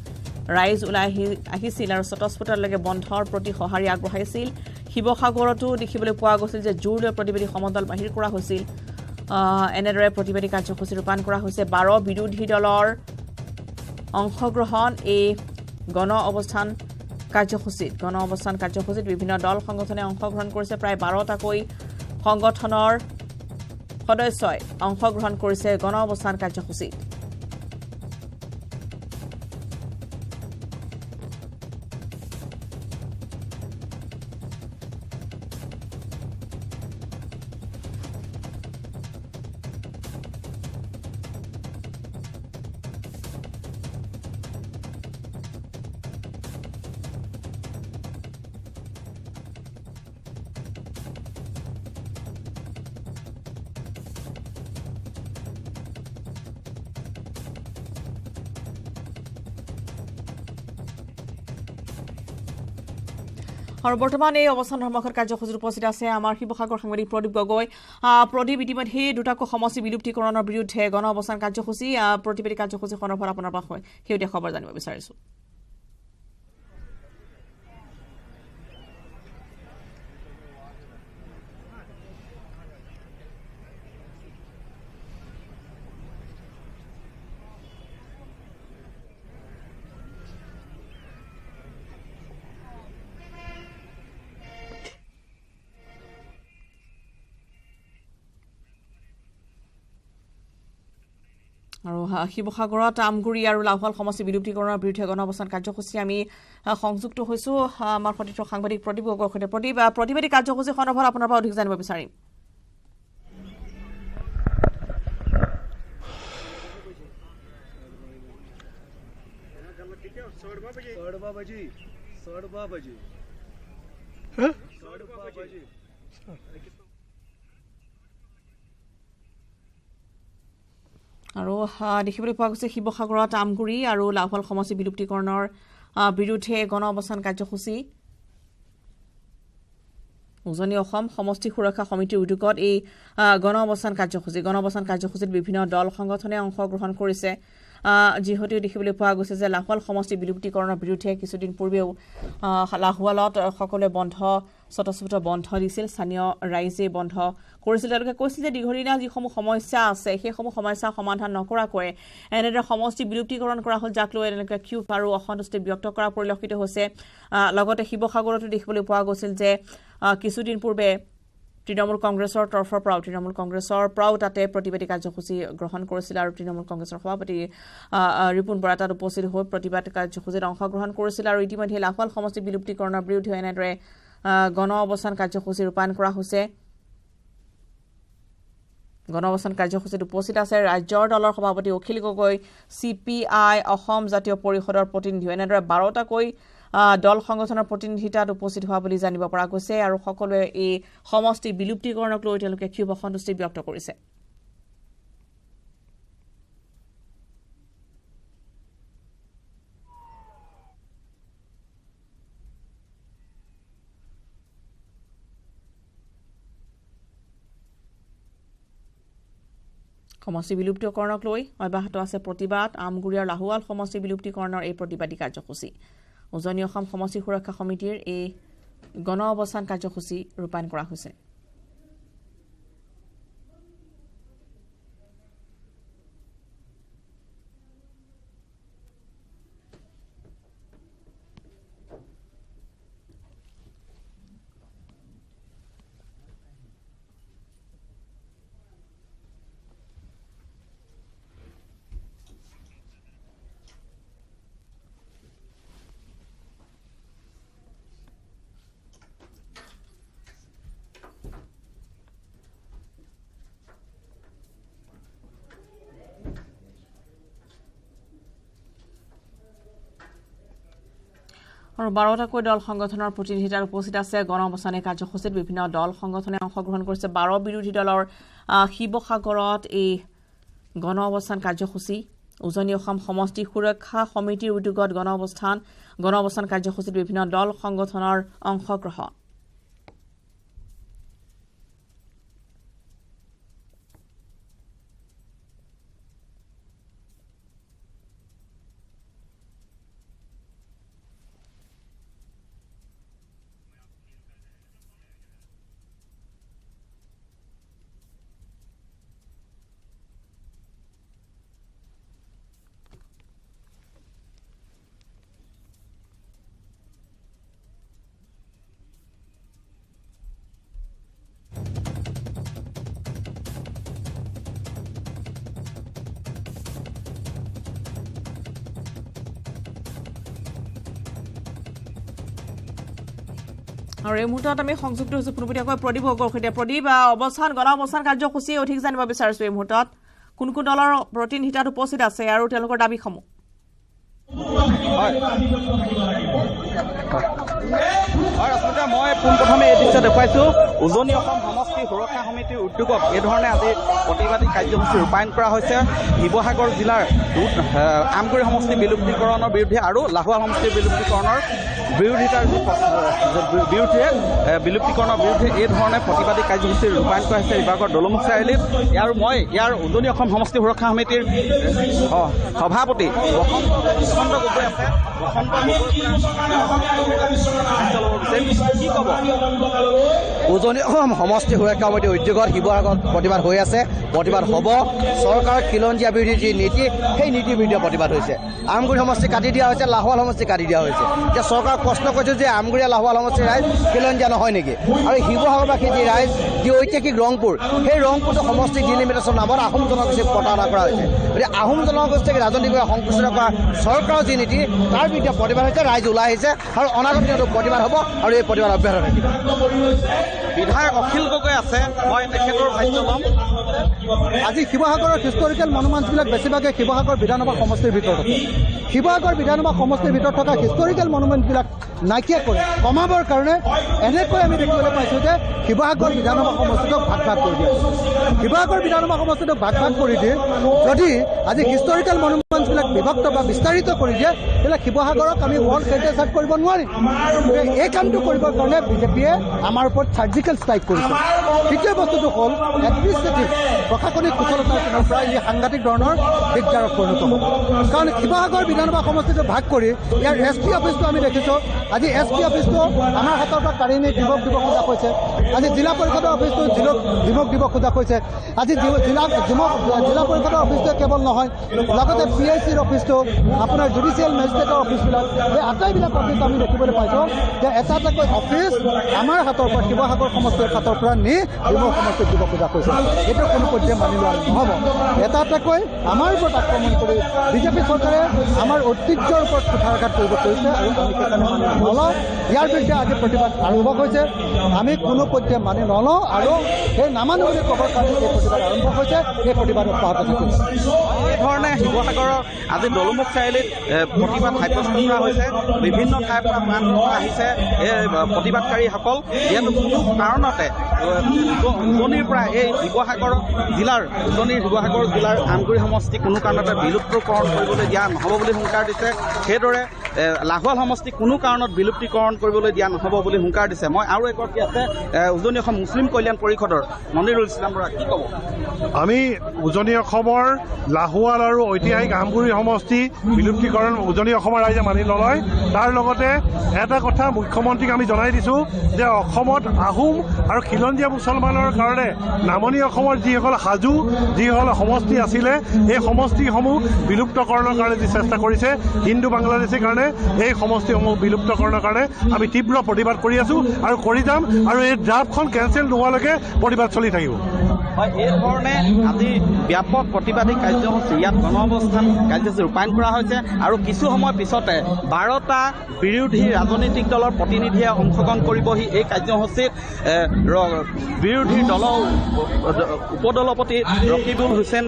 ৰাইজ ওলাই আহিছিল আৰু স্বতঃস্ফূৰ্তভাৱে বন্ধৰ প্ৰতি সঁহাৰি আগবঢ়াইছিল শিৱসাগৰতো দেখিবলৈ পোৱা গৈছিল যে জোৰ লৈ প্ৰতিবাদী সমদল বাহিৰ কৰা হৈছিল এনেদৰে প্ৰতিবাদী কাৰ্যসূচী ৰূপায়ণ কৰা হৈছে 12 বিৰোধী দলৰ অংশগ্ৰহণ এই গণ অৱস্থান কাৰ্যসূচীত বিভিন্ন দল সংগঠনে অংশগ্ৰহণ কৰিছে প্ৰায় 12টাকৈ সংগঠনৰ সদস্যই অংশগ্ৰহণ কৰিছে গণ অৱস্থান কাৰ্যসূচীত আৰু বৰ্তমান এই অৱস্থান ধৰ্মঘট কাৰ্যসূচীত উপস্থিত আছে আমাৰ শিৱসাগৰ সাংবাদিক প্ৰদীপ গগৈ প্ৰদীপ ইতিমধ্যে দুটাকৈ সমষ্টি বিলুপ্তিকৰণৰ বিৰুদ্ধে গণ অৱস্থান কাৰ্যসূচী প্ৰতিবাদী কাৰ্যসূচী সন্দৰ্ভত আপোনাৰ পৰা শেহতীয়া খবৰ জানিব বিচাৰিছো আৰু শিৱসাগৰত আমগুৰি আৰু লাহুৱাল সমষ্টি বিলুপ্তিকৰণৰ বিৰুদ্ধে গণ অৱস্থান কাৰ্যসূচী আমি সংযুক্ত হৈছো আমাৰ সতীৰ্থ সাংবাদিক প্ৰদীপ গগৈৰ সৈতে প্ৰতিবাদী কাৰ্যসূচী সন্দৰ্ভত আপোনাৰ পৰা অধিক জানিব বিচাৰিম আৰু দেখিবলৈ পোৱা গৈছে শিৱসাগৰত আমগুৰি আৰু লাহুৱাল সমষ্টি বিলুপ্তিকৰণৰ বিৰুদ্ধে গণ অৱস্থান কাৰ্যসূচী উজনি অসম সমষ্টি সুৰক্ষা সমিতিৰ উদ্যোগত এই গণ অৱস্থান কাৰ্যসূচীত বিভিন্ন দল সংগঠনে অংশগ্ৰহণ কৰিছে যিহেতু দেখিবলৈ পোৱা গৈছে যে লাহুৱাল সমষ্টি বিলুপ্তিকৰণৰ বিৰুদ্ধে কিছুদিন পূৰ্বেও লাহুৱালত সকলোৱে স্বতঃস্ফূৰ্ত বন্ধ দিছিল স্থানীয় ৰাইজে বন্ধ কৰিছিল তেওঁলোকে কৈছিল যে দীৰ্ঘদিনীয়া যিসমূহ সমস্যা আছে সেইসমূহ সমস্যা সমাধান নকৰাকৈ এনেদৰে সমষ্টি বিলুপ্তিকৰণ কৰা হ'ল যাক লৈ এনেকৈ ক্ষোভ আৰু অসন্তুষ্টি ব্যক্ত কৰা পৰিলক্ষিত হৈছে লগতে শিৱসাগৰতো দেখিবলৈ পোৱা গৈছিল যে কিছুদিন পূৰ্বে তৃণমূল কংগ্ৰেছৰ তৰফৰ পৰাও তাতে প্ৰতিবাদী কাৰ্যসূচী গ্ৰহণ কৰিছিল আৰু তৃণমূল কংগ্ৰেছৰ সভাপতি ৰিপুণ বৰা তাত উপস্থিত হৈ প্ৰতিবাদ কাৰ্যসূচীত অংশগ্ৰহণ কৰিছিল আৰু ইতিমধ্যে লাহোৱাল সমষ্টি বিলুপ্তিকৰণৰ বিৰুদ্ধে এনেদৰে গণ অৱস্থান কাৰ্যসূচী ৰূপায়ণ কৰা হৈছে গণ অৱস্থান কাৰ্যসূচীত উপস্থিত আছে ৰাজ্যৰ দলৰ সভাপতি অখিল গগৈ CPI অসম জাতীয় পৰিষদৰ প্ৰতিনিধি এনেদৰে 12টাকৈ দল সংগঠনৰ প্ৰতিনিধি তাত উপস্থিত হোৱা বুলি জানিব পৰা গৈছে আৰু সকলোৱে এই সমষ্টি বিলুপ্তিকৰণক লৈ তেওঁলোকে ক্ষোভ অসন্তুষ্টি ব্যক্ত কৰিছে সমষ্টি বিলুপ্তিকৰণক লৈ অব্যাহত আছে প্ৰতিবাদ আমগুৰিয়াৰ লাহোৱাল সমষ্টি বিলুপ্তিকৰণৰ এই প্ৰতিবাদী কাৰ্যসূচী উজনি অসম সমষ্টি সুৰক্ষা সমিতিৰ এই গণ অৱস্থান কাৰ্যসূচী ৰূপায়ণ কৰা হৈছে আৰু 12টাকৈ দল সংগঠনৰ প্ৰতিনিধি তাত উপস্থিত আছে গণ অৱস্থান কাৰ্যসূচীত বিভিন্ন দল সংগঠনে অংশগ্ৰহণ কৰিছে 12 বিৰোধী দলৰ শিৱসাগৰত এই গণ অৱস্থান কাৰ্যসূচী উজনি অসম সমষ্টি সুৰক্ষা সমিতিৰ উদ্যোগত গণ অৱস্থান কাৰ্যসূচীত বিভিন্ন দল সংগঠনৰ অংশগ্ৰহণ আৰু এই মুহূৰ্তত আমি সংযুক্ত হৈছো পুনপটীয়াকৈ প্ৰদীপ গগৈৰ সৈতে প্ৰদীপ গণ অৱস্থান কাৰ্যসূচী অধিক জানিব বিচাৰিছো এই মুহূৰ্তত কোন কোন দলৰ প্ৰতিনিধি তাত উপস্থিত আছে আৰু তেওঁলোকৰ দাবীসমূহ আচলতে মই পোনপ্ৰথমে এই দৃশ্য দেখুৱাইছোঁ উজনি অসম সমষ্টি সুৰক্ষা সমিতিৰ উদ্যোগত এই ধৰণে আজি প্ৰতিবাদী কাৰ্যসূচী ৰূপায়ণ কৰা হৈছে শিৱসাগৰ জিলাৰ আমগুৰি সমষ্টি বিলুপ্তিকৰণৰ বিৰুদ্ধে আৰু লাহোৱাল সমষ্টি বিলুপ্তিকৰণৰ বিলুপ্তিকৰণৰ বিৰুদ্ধে এই ধৰণে প্ৰতিবাদী কাৰ্যসূচী ৰূপায়ণ কৰা হৈছে বিভাগৰ দলমুখ চাৰিআলিত আৰু মই ইয়াৰ উজনি অসম সমষ্টি সুৰক্ষা সমিতিৰ সভাপতি বসন্ত গগৈ আছে উজনি অসম সমষ্টি সুৰক্ষা সমিতিৰ উদ্যোগত শিৱসাগৰত প্ৰতিবাদ হৈ আছে প্ৰতিবাদ হ'ব চৰকাৰৰ খিলঞ্জীয়া বিৰোধী যি নীতি সেই নীতিৰ বিৰুদ্ধে প্ৰতিবাদ হৈছে আমগুৰি সমষ্টি কাটি দিয়া হৈছে লাহোৱাল সমষ্টি কাটি দিয়া হৈছে এতিয়া চৰকাৰক প্ৰশ্ন কৰিছোঁ যে আমগুৰিয়া লাহোৱাল সমষ্টিৰ ৰাইজ খিলঞ্জীয়া নহয় নেকি আৰু শিৱসাগৰবাসী যি ৰাইজ যি ঐতিহাসিক ৰংপুৰ সেই ৰংপুৰটো সমষ্টি ডিলিমিটেশ্যন নামত আহোম জনগোষ্ঠীক প্ৰতাৰণা কৰা হৈছে গতিকে আহোম জনগোষ্ঠীক ৰাজনৈতিকভাৱে সংকুচিত কৰা চৰকাৰৰ যি নীতি তাৰ বিৰুদ্ধে প্ৰতিবাদ হৈছে ৰাইজ ওলাই আহিছে আৰু অনাগত দিনতো প্ৰতিবাদ হ'ব আৰু এই প্ৰতিবাদ অব্যাহত থাকিব বিধায়ক অখিল গগৈ আছে মই তেখেতৰ ভাষ্য ল'ম আজি শিৱসাগৰৰ হিষ্টৰিকেল মনুমেণ্টছবিলাক বেছিভাগে শিৱসাগৰ বিধানসভা সমষ্টিৰ ভিতৰত আছে শিৱসাগৰ বিধানসভা সমষ্টিৰ ভিতৰত থকা হিষ্টৰিকেল মনুমেণ্টবিলাক নাইকিয়া কৰি কমাবৰ কাৰণে এনেকৈ আমি দেখিবলৈ পাইছোঁ যে শিৱসাগৰ বিধানসভা সমষ্টিটোক ভাগ কৰি দিয়ে শিৱসাগৰ বিধানসভা সমষ্টিটোক ভাগ কৰি দিয়ে যদি আজি হিষ্টৰিকেল মনুমেণ্টছবিলাক বিভক্ত বা বিস্তাৰিত কৰি দিয়ে তেতিয়াহ'লে শিৱসাগৰক আমি ৱৰ্ল্ড হেৰিটেজ চাইট কৰিব নোৱাৰিম এই কামটো কৰিবৰ কাৰণে বিজেপিয়ে আমাৰ ওপৰত চাৰ্জিকেল ষ্ট্ৰাইক কৰিছে দ্বিতীয় বস্তুটো হ'ল এডমিনিষ্ট্ৰেটিভ প্ৰশাসনিক কুশলতাৰ পিনৰ পৰা ই সাংঘাতিক ধৰণৰ দিগদাৰত পৰিণত হ'ব কাৰণ শিৱসাগৰ বিধানসভা সমষ্টিটো ভাগ কৰি ইয়াৰ SP অফিচটো আমি দেখিছোঁ আজি SP অফিচটো আমাৰ হাতৰ পৰা কাঢ়ি নি দিৱস দিব খোজা হৈছে আজি জিলা পৰিষদৰ অফিচটো দিৱস দিব খোজা হৈছে আজি জিলা পৰিষদৰ অফিচটোৱে কেৱল নহয় লগতে PICৰ অফিচটো আপোনাৰ জুডিচিয়েল মেজিষ্ট্ৰেটৰ অফিচবিলাক এই আটাইবিলাক অফিচ আমি দেখিবলৈ পাইছোঁ যে এটা এটাকৈ অফিচ আমাৰ হাতৰ পৰা শিৱসাগৰ সমষ্টিৰ হাতৰ পৰা নি ডিমৌ সমষ্টিত দিব খোজা কৰিছে। এইটো কোনো পৰ্যায়ে মানি লোৱা নহ'ব। এটা এটাকৈ আমাৰ ওপৰত আক্ৰমণ কৰি বিজেপি চৰকাৰে আমাৰ ঐতিহ্যৰ ওপৰত কুঠাৰঘাত কৰিব কৰিছে আৰু আমি সেইকাৰণে মানি নলওঁ। ইয়াৰ বিৰুদ্ধে আজি প্ৰতিবাদ আৰম্ভ হৈছে। আমি কোনো পৰ্যায়ে মানি নলওঁ আৰু সেই নামানো বুলি ক'বৰ কাৰণে এই প্ৰতিবাদ আৰম্ভ হৈছে। এই প্ৰতিবাদ অব্যাহত থাকিব। এইধৰণে শিৱসাগৰৰ আজি দলুমুখ চাৰিআলিত প্ৰতিবাদ সাব্যস্ত কৰা হৈছে। বিভিন্ন ঠাইৰ পৰা প্ৰাণ আহিছে এই প্ৰতিবাদকাৰীসকল। যিহেতু কোনো কাৰণতে উজনিৰ পৰা এই শিৱসাগৰ জিলাৰ আমগুৰি সমষ্টি কোনো কাৰণতে বিলুপ্তকৰণ কৰিবলৈ দিয়া নহ'ব বুলি হুংকাৰ দিছে। সেইদৰে লাহোৱাল সমষ্টি কোনো কাৰণত বিলুপ্তিকৰণ কৰিবলৈ দিয়া নহ'ব বুলি হুংকাৰ দিছে। মই আৰু এগৰাকী আছে উজনি অসম মুছলিম কল্যাণ পৰিষদৰ মনিৰুল ইছলাম বৰা, কি ক'ব? আমি উজনি অসমৰ লাহোৱাল আৰু ঐতিহাসিক আমগুৰি সমষ্টি বিলুপ্তিকৰণ উজনি অসমৰ ৰাইজে মানি নলয়। তাৰ লগতে এটা কথা মুখ্যমন্ত্ৰীক আমি জনাই দিছোঁ যে অসমত আহোম আৰু খিলঞ্জীয়া মুছলমানৰ কাৰণে নামনি অসমৰ যিসকল সাজু যিসকল সমষ্টি আছিলে এই সমষ্টিসমূহ বিলুপ্তকৰণৰ কাৰণে যি চেষ্টা কৰিছে হিন্দু বাংলাদেশীৰ কাৰণে এই সমষ্টিসমূহ বিলুপ্তকৰণৰ কাৰণে আমি তীব্ৰ প্ৰতিবাদ কৰি আছোঁ আৰু কৰি যাম আৰু এই ড্ৰাফ্টখন কেঞ্চেল নোহোৱালৈকে প্ৰতিবাদ চলি থাকিব। হয়, এই ধৰণে আজি ব্যাপক প্ৰতিবাদী কাৰ্যসূচী ইয়াত গণ অৱস্থান কাৰ্যসূচী ৰূপায়ণ কৰা হৈছে আৰু কিছু সময় পিছতে 12টা বিৰোধী ৰাজনৈতিক দলৰ প্ৰতিনিধিয়ে অংশগ্ৰহণ কৰিবহি এই কাৰ্যসূচীত। বিৰোধী দলৰ উপদলপতি ৰকিবুল হুছেইন,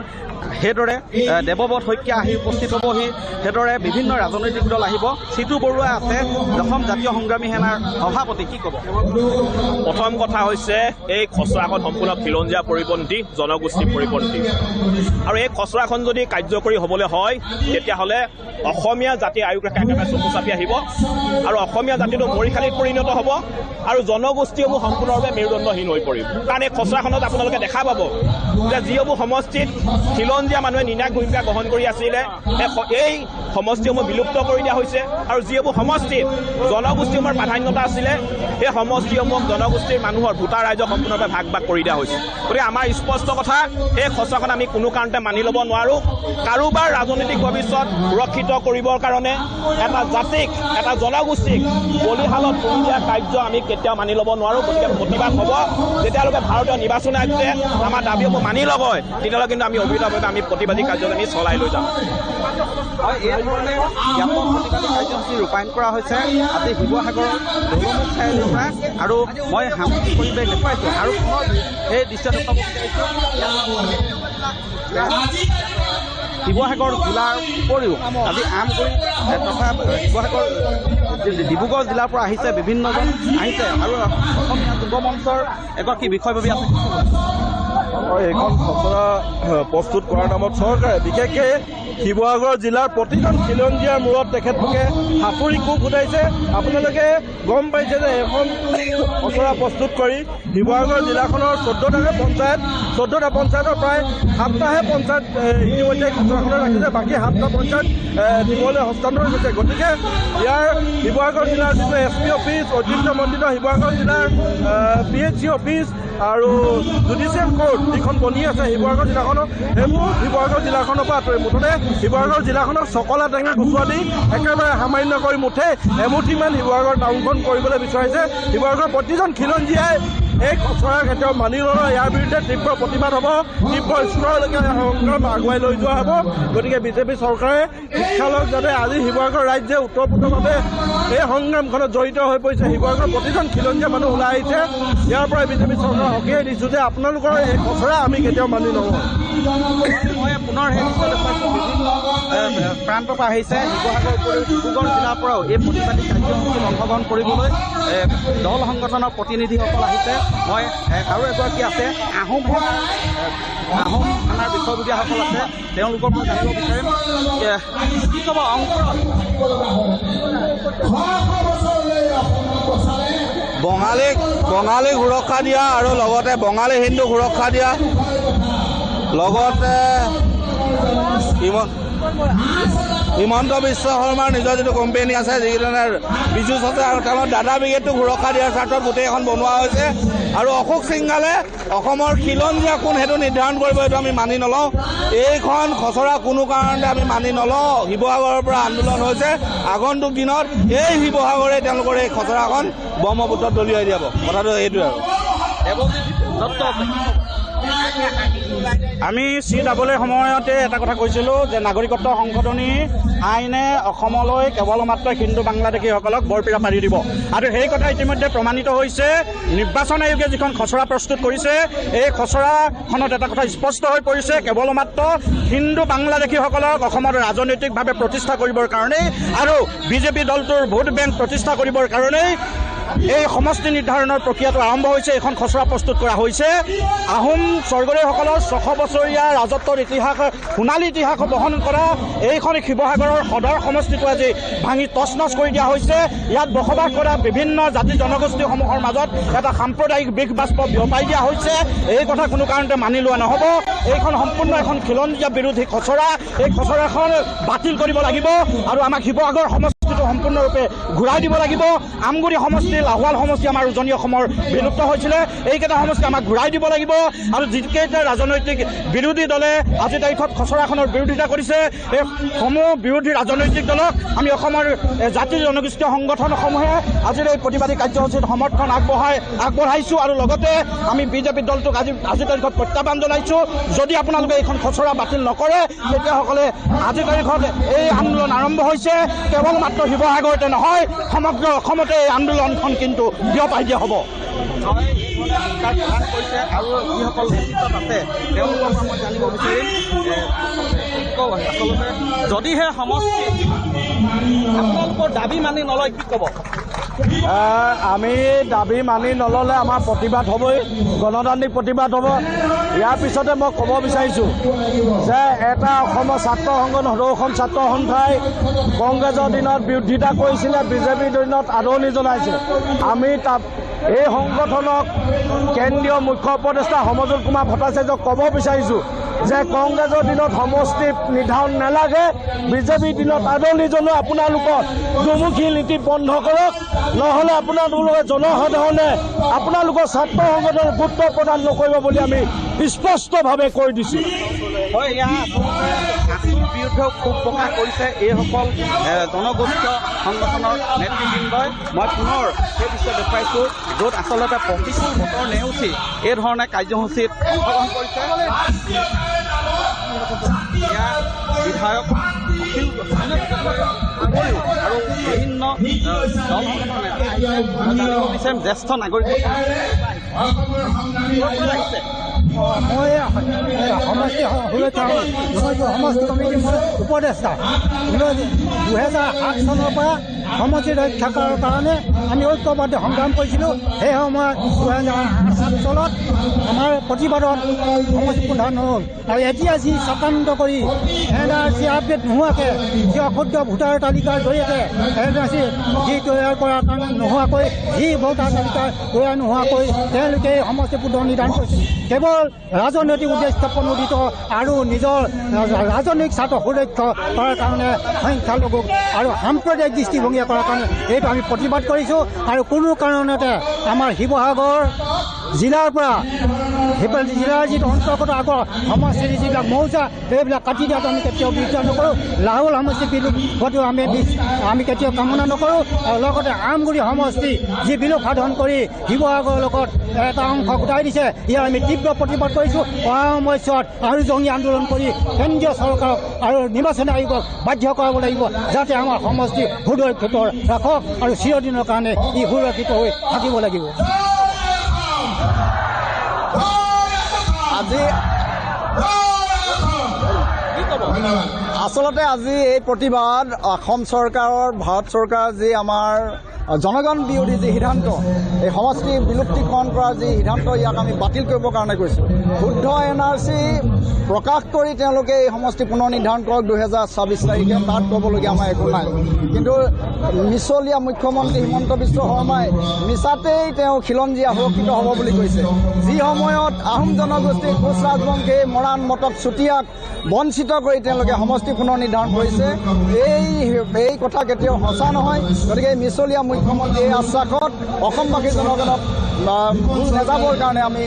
সেইদৰে দেৱব্ৰত শইকীয়া আহি উপস্থিত হ'বহি। সেইদৰে বিভিন্ন ৰাজনৈতিক দল আহিব। চিতু বৰুৱা আছে অসম জাতীয় সংগ্ৰামী সেনাৰ সভাপতি, কি ক'ব? প্ৰথম কথা হৈছে এই খচৰাখন সম্পূৰ্ণ খিলঞ্জীয়া পৰিপন্থী, জনগোষ্ঠী পৰিপন্থী আৰু এই খচৰাখন যদি কাৰ্যকৰী হ'বলৈ হয় তেতিয়াহ'লে অসমীয়া জাতি আয়োগৰেখা একেবাৰে চকু চাপি আহিব আৰু অসমীয়া জাতিটো মৰিশালীত পৰিণত হ'ব আৰু জনগোষ্ঠীসমূহ সম্পূৰ্ণৰূপে মেৰুদণ্ডহীন হৈ পৰিব। কাৰণ এই খচৰাখনত আপোনালোকে দেখা পাব যে যিসমূহ সমষ্টিত খিলঞ্জীয়া মানুহে নিৰ্ণায়ক ভূমিকা গ্ৰহণ কৰি আছিলে এই সমষ্টিসমূহ বিলুপ্ত কৰি দিয়া হৈছে আৰু যিসমূহ সমষ্টিত জনগোষ্ঠীসমূহৰ প্ৰাধান্যতা আছিলে সেই সমষ্টিসমূহ জনগোষ্ঠীৰ মানুহৰ ভোটাৰ ৰাইজক সম্পূৰ্ণৰূপে ভাগ ভাগ কৰি দিয়া হৈছে। গতিকে আমাৰ স্পষ্ট কথা, এই খচৰাখন আমি কোনো কাৰণতে মানি ল'ব নোৱাৰোঁ। কাৰোবাৰ ৰাজনৈতিক ভৱিষ্যত সুৰক্ষিত কৰিবৰ কাৰণে এটা জাতিক এটা জনগোষ্ঠীক বলিহালত তুলি দিয়া কাৰ্য আমি কেতিয়াও মানি ল'ব নোৱাৰোঁ। গতিকে প্ৰতিবাদ হ'ব যেতিয়ালৈকে ভাৰতীয় নিৰ্বাচন আয়োগে আমাৰ দাবীসমূহ মানি ল'বই তেতিয়াহ'লে কিন্তু আমি অবিৰতভাৱে আমি প্ৰতিবাদী কাৰ্যত আমি চলাই লৈ যাম। হয়, এই ধৰণে ব্যাপক প্ৰতিবাদী কাৰ্যসূচী ৰূপায়ণ কৰা হৈছে আজি শিৱসাগৰৰ দলুমুখ চাৰিআলিৰ পৰা। আৰু মই সামগ্ৰিক পৰিৱেশ দেখুৱাইছোঁ আৰু এই দৃশ্য দেখুৱাব শিৱসাগৰ জিলাৰ উপৰিও আজি আমগুৰি তথা শিৱসাগৰ ডিব্ৰুগড় জিলাৰ পৰা আহিছে বিভিন্নজন আহিছে আৰু অসমীয়া যুৱ মঞ্চৰ এগৰাকী বিষয়ববী আছে। এইখন খচৰা প্ৰস্তুত কৰাৰ নামত চৰকাৰে বিশেষকৈ শিৱসাগৰ জিলাৰ প্ৰতিজন খিলঞ্জীয়াৰ মূৰত তেখেতলোকে হাতুৰি কোব ফুটাইছে। আপোনালোকে গম পাইছে যে এখন খচৰা প্ৰস্তুত কৰি শিৱসাগৰ জিলাখনৰ 14টা পঞ্চায়তৰ প্ৰায় 7টাহে পঞ্চায়ত ইতিমধ্যে খচৰাখনত ৰাখিছে, বাকী 7টা পঞ্চায়ত দিবলৈ হস্তান্তৰ কৰিছে। গতিকে ইয়াৰ শিৱসাগৰ জিলাৰ যিটো SP অফিচ, ঐতিহ্যমণ্ডিত শিৱসাগৰ জিলাৰ PHC অফিচ আৰু জুডিচিয়েল কোৰ্ট যিখন বনি আছে শিৱসাগৰ জিলাখনত, সেইবোৰ শিৱসাগৰ জিলাখনৰ পৰা আঁতৰি মুঠতে শিৱসাগৰ জিলাখনক চকলা টেঙা গুচোৱা দি একেবাৰে সামান্য কৰি মুঠে এমুঠিমান শিৱসাগৰ টাউনখন কৰিবলৈ বিচাৰিছে। শিৱসাগৰৰ প্ৰতিজন খিলঞ্জীয়াই এই খচৰা কেতিয়াও মানি নলয়। ইয়াৰ বিৰুদ্ধে তীব্ৰ প্ৰতিবাদ হ'ব, তীব্ৰ স্তৰলৈকে সংগ্ৰাম আগুৱাই লৈ যোৱা হ'ব। গতিকে বিজেপি চৰকাৰে শিক্ষালক যাতে আজি শিৱসাগৰ ৰাজ্যে ওতঃপ্ৰোতভাৱে এই সংগ্ৰামখনত জড়িত হৈ পৰিছে। শিৱসাগৰৰ প্ৰতিজন খিলঞ্জীয়া মানুহ ওলাই আহিছে। ইয়াৰ পৰাই বিজেপি চৰকাৰক সকীয়াই দিছোঁ যে আপোনালোকৰ এই খচৰা আমি কেতিয়াও মানি নলওঁ। মই পুনৰ সেই দৃশ্য দেখুৱাইছোঁ বিভিন্ন প্ৰান্তৰ পৰা আহিছে। শিৱসাগৰ উপৰিও ডিব্ৰুগড় জিলাৰ পৰাও এই প্ৰতিবাদী কাৰ্যসূচীত অংশগ্ৰহণ কৰিবলৈ দল সংগঠনৰ প্ৰতিনিধিসকল আহিছে। মই আৰু এগৰাকী আছে আহোম থানাৰ বিষয়ববীয়াসকল আছে, তেওঁলোকৰ পৰা জানিব বিচাৰিম কি ক'ব বঙালীক সুৰক্ষা দিয়া আৰু লগতে বঙালী হিন্দুক সুৰক্ষা দিয়া, লগতে হিমন্ত বিশ্ব শৰ্মাৰ নিজৰ যিটো কোম্পানী আছে যিকেইজনে বিজু চচা আৰু তেওঁৰ দাদা ব্ৰিগেডটোক সুৰক্ষা দিয়াৰ স্বাৰ্থত গোটেই এখন বনোৱা হৈছে। আৰু অশোক সিংঘালে অসমৰ খিলঞ্জীয়া কোন সেইটো নিৰ্ধাৰণ কৰিব, এইটো আমি মানি নলওঁ। এইখন খচৰা কোনো কাৰণতে আমি মানি নলওঁ। শিৱসাগৰৰ পৰা আন্দোলন হৈছে, আগন্তুক দিনত এই শিৱসাগৰে তেওঁলোকৰ এই খচৰাখন ব্ৰহ্মপুত্ৰত দলিয়াই দিয়াব। কথাটো এইটোৱে আৰু আমি চি যাবলৈ সময়তে এটা কথা কৈছিলোঁ যে নাগৰিকত্ব সংশোধনী আইনে অসমলৈ কেৱল মাত্ৰ হিন্দু বাংলাদেশীসকলক বৰপিৰা পাৰি দিব আৰু সেই কথা ইতিমধ্যে প্ৰমাণিত হৈছে। নিৰ্বাচন আয়োগে যিখন খচৰা প্ৰস্তুত কৰিছে এই খচৰাখনত এটা কথা স্পষ্ট হৈ পৰিছে, কেৱল মাত্ৰ হিন্দু বাংলাদেশীসকলক অসমত ৰাজনৈতিকভাৱে প্ৰতিষ্ঠা কৰিবৰ কাৰণেই আৰু বিজেপি দলটোৰ ভোট বেংক প্ৰতিষ্ঠা কৰিবৰ কাৰণেই এই সমষ্টি নিৰ্ধাৰণৰ প্ৰক্ৰিয়াটো আৰম্ভ হৈছে। এখন খচৰা প্ৰস্তুত কৰা হৈছে। আহোম স্বৰ্গদেউসকলৰ 600 বছৰীয়া ৰাজত্বৰ ইতিহাস, সোণালী ইতিহাস বহন কৰা এইখন শিৱসাগৰৰ সদৰ সমষ্টিটো আজি ভাঙি তছনছ কৰি দিয়া হৈছে। ইয়াত বসবাস কৰা বিভিন্ন জাতি জনগোষ্ঠীসমূহৰ মাজত এটা সাম্প্ৰদায়িক বিষ বাষ্প বিয়পাই দিয়া হৈছে। এই কথা কোনো কাৰণতে মানি লোৱা নহ'ব। এইখন সম্পূৰ্ণ এখন খিলঞ্জীয়া বিৰোধী খচৰা। এই খচৰাখন বাতিল কৰিব লাগিব আৰু আমাক শিৱসাগৰ সমষ্টিটো সম্পূৰ্ণৰূপে ঘূৰাই দিব লাগিব। আমগুৰি সমষ্টি, লাহোৱাল সমষ্টি আমাৰ উজনি অসমৰ বিলুপ্ত হৈছিলে, এইকেইটা সমষ্টি আমাক ঘূৰাই দিব লাগিব। আৰু যিকেইটা ৰাজনৈতিক বিৰোধী দলে আজিৰ তাৰিখত খচৰাখনৰ বিৰোধিতা কৰিছে, এই সমূহ বিৰোধী ৰাজনৈতিক দলক আমি অসমৰ জাতি জনগোষ্ঠীয় সংগঠনসমূহে আজিৰ এই প্ৰতিবাদী কাৰ্যসূচীত সমৰ্থন আগবঢ়াইছোঁ আৰু লগতে আমি বিজেপি দলটোক আজিৰ তাৰিখত প্ৰত্যাহ্বান জনাইছোঁ। যদি আপোনালোকে এইখন খচৰা বাতিল নকৰে তেতিয়াহ'লে আজিৰ তাৰিখত এই আন্দোলন আৰম্ভ হৈছে। কেৱল মাত্ৰ শিৱসাগৰতে নহয়, সমগ্ৰ অসমতে এই আন্দোলনখন কিন্তু বিয়পাই দিয়া হ'ব। আৰু যিসকল নেতৃত্বত আছে তেওঁলোকৰ পৰা মই জানিব বিচাৰিম, আচলতে যদিহে সমষ্টি আপোনালোকৰ দাবী মানি নলয় কি ক'ব? আমি দাবী মানি নল'লে আমাৰ প্ৰতিবাদ হ'বই, গণতান্ত্ৰিক প্ৰতিবাদ হ'ব। ইয়াৰ পিছতে মই ক'ব বিচাৰিছোঁ যে এটা অসমৰ ছাত্ৰ সংগঠন সদৌ অসম ছাত্ৰ সন্থাই কংগ্ৰেছৰ দিনত বিৰোধিতা কৰিছিলে, বিজেপিৰ দিনত আদৰণি জনাইছে। আমি তাত এই সংগঠনক কেন্দ্ৰীয় মুখ্য উপদেষ্টা সমজুল কুমাৰ ভট্টাচাৰ্যক ক'ব বিচাৰিছোঁ যে কংগ্ৰেছৰ দিনত সমষ্টি নিৰ্ধাৰণ নালাগে, বিজেপিৰ দিনত আদৰণি জনোৱা আপোনালোকৰ দুমুখী নীতি বন্ধ কৰক, নহ'লে আপোনালোকে জনসাধাৰণে আপোনালোকৰ ছাত্ৰ সংগঠনৰ গুৰুত্ব প্ৰদান নকৰিব বুলি আমি স্পষ্টভাৱে কৈ দিছোঁ। হয়, আছুৰ বিৰুদ্ধেও ক্ষোভ প্ৰকাশ কৰিছে এইসকল জনগোষ্ঠীয় সংগঠনৰ নেতৃবৃন্দই। মই পুনৰ সেই দৃশ্য দেখুৱাইছোঁ য'ত আচলতে প্ৰতিকূল বতৰ নেওচি এই ধৰণে কাৰ্যসূচীত অংশগ্ৰহণ কৰিছে। ইয়াৰ বিধায়ক আৰু বিভিন্ন দল সংগঠনৰ নেতা জ্যেষ্ঠ নাগৰিক মই সমষ্টি সুৰক্ষা সমষ্টি কমিটিৰ মই উপদেষ্টা। 2007 চনৰ পৰা সমষ্টি ৰক্ষা কৰাৰ কাৰণে আমি ঐক্যবদ্ধ সংগ্ৰাম কৰিছিলোঁ। সেই সময়ত 2007 চনত আমাৰ প্ৰতিবাদত সমষ্টি পুনৰ নহ'ল আৰু এতিয়া যি চক্ৰান্ত কৰি NRC আপডেট নোহোৱাকৈ যি অক্ষুদ্ৰ ভোটাৰ তালিকাৰ জৰিয়তে NRC যি তৈয়াৰ কৰাৰ কাৰণে নোহোৱাকৈ, যি ভোটাৰ তালিকা তৈয়াৰ নোহোৱাকৈ তেওঁলোকে সমষ্টি পুনৰ নিৰ্ধাৰণ কৰিছিল কেৱল ৰাজনৈতিক উদ্দেশ্য প্ৰণোদিত আৰু নিজৰ ৰাজনৈতিক স্বাৰ্থ সুৰক্ষা কৰাৰ কাৰণে, সংখ্যালঘুক আৰু সাম্প্ৰদায়িক দৃষ্টিভংগী কৰাৰ কাৰণে এইটো আমি প্ৰতিবাদ কৰিছোঁ। আৰু কোনো কাৰণতে আমাৰ শিৱসাগৰ জিলাৰ পৰা জিলাৰ যিটো অন্তৰ্গত আগৰ সমষ্টিৰ যিবিলাক মৌজা সেইবিলাক কাটি দিয়াটো আমি কেতিয়াও বিৰোধিতা নকৰোঁ। লাহোৱাল সমষ্টি বিলোপটো আমি কেতিয়াও কামনা নকৰোঁ। আৰু লগতে আমগুৰি সমষ্টি যি বিলোপ সাধন কৰি শিৱসাগৰৰ লগত এটা অংশ গোটাই দিছে, ইয়াৰ আমি তীব্ৰ প্ৰতিবাদ কৰিছোঁ। অহা সময়ছোৱাত আৰু জঙ্গী আন্দোলন কৰি কেন্দ্ৰীয় চৰকাৰক আৰু নিৰ্বাচন আয়োগক বাধ্য কৰাব লাগিব যাতে আমাৰ সমষ্টি সুৰক্ষিত ৰাখক আৰু চিৰদিনৰ কাৰণে ই সুৰক্ষিত হৈ থাকিব লাগিব। আচলতে আজি এই প্ৰতিবাদ অসম চৰকাৰৰ, ভাৰত চৰকাৰৰ যি আমাৰ জনগণ বিৰোধী যি সিদ্ধান্ত, এই সমষ্টি বিলুপ্তিকৰণ কৰাৰ যি সিদ্ধান্ত, ইয়াক আমি বাতিল কৰিবৰ কাৰণে কৈছোঁ। শুদ্ধ NRC প্ৰকাশ কৰি তেওঁলোকে এই সমষ্টি পুনৰ নিৰ্ধাৰণ কৰক 2026 তাৰিখে, তাত ক'বলগীয়া আমাৰ একো নাই। কিন্তু মিছলীয়া মুখ্যমন্ত্ৰী হিমন্ত বিশ্ব শৰ্মাই মিছাতেই তেওঁ খিলঞ্জীয়া সুৰক্ষিত হ'ব বুলি কৈছে। যি সময়ত আহোম জনগোষ্ঠী, কোচ ৰাজবংশী, মৰাণ, মটক, চুতীয়াক বঞ্চিত কৰি তেওঁলোকে সমষ্টি পুনৰ নিৰ্ধাৰণ কৰিছে, এই কথা কেতিয়াও সঁচা নহয়। গতিকে এই মিছলীয়া মুখ্যমন্ত্ৰী এই আশ্বাসত অসমবাসী জনগণক ভোজ নাযাবৰ কাৰণে আমি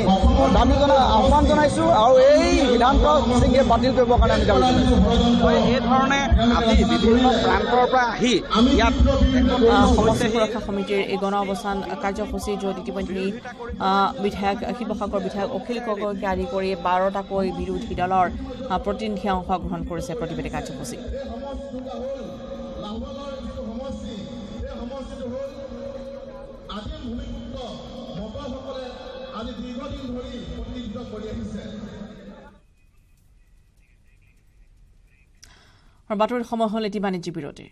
দাবী আহ্বান জনাইছোঁ আৰু এই সিদ্ধান্ত মিচিংকে বাতিল কৰিবৰ কাৰণে আমি দাবী জনাইছোঁ। এই ধৰণে আজি বিভিন্ন প্ৰান্তৰ পৰা আহি ইয়াত সমষ্টি সুৰক্ষা সমিতিৰ এই গণ অৱস্থান কাৰ্যসূচী য'ত ইতিমধ্যে বিধায়ক শিৱসাগৰ বিধায়ক অখিল গগৈকে আদি কৰি 12টাকৈ বিৰোধী দলৰ প্ৰতিনিধিয়ে অংশগ্ৰহণ কৰিছে প্ৰতিবাদী কাৰ্যসূচী। আৰু বাতৰিৰ সময় হ'ল এটি বাণিজ্যিক বিৰতিৰ।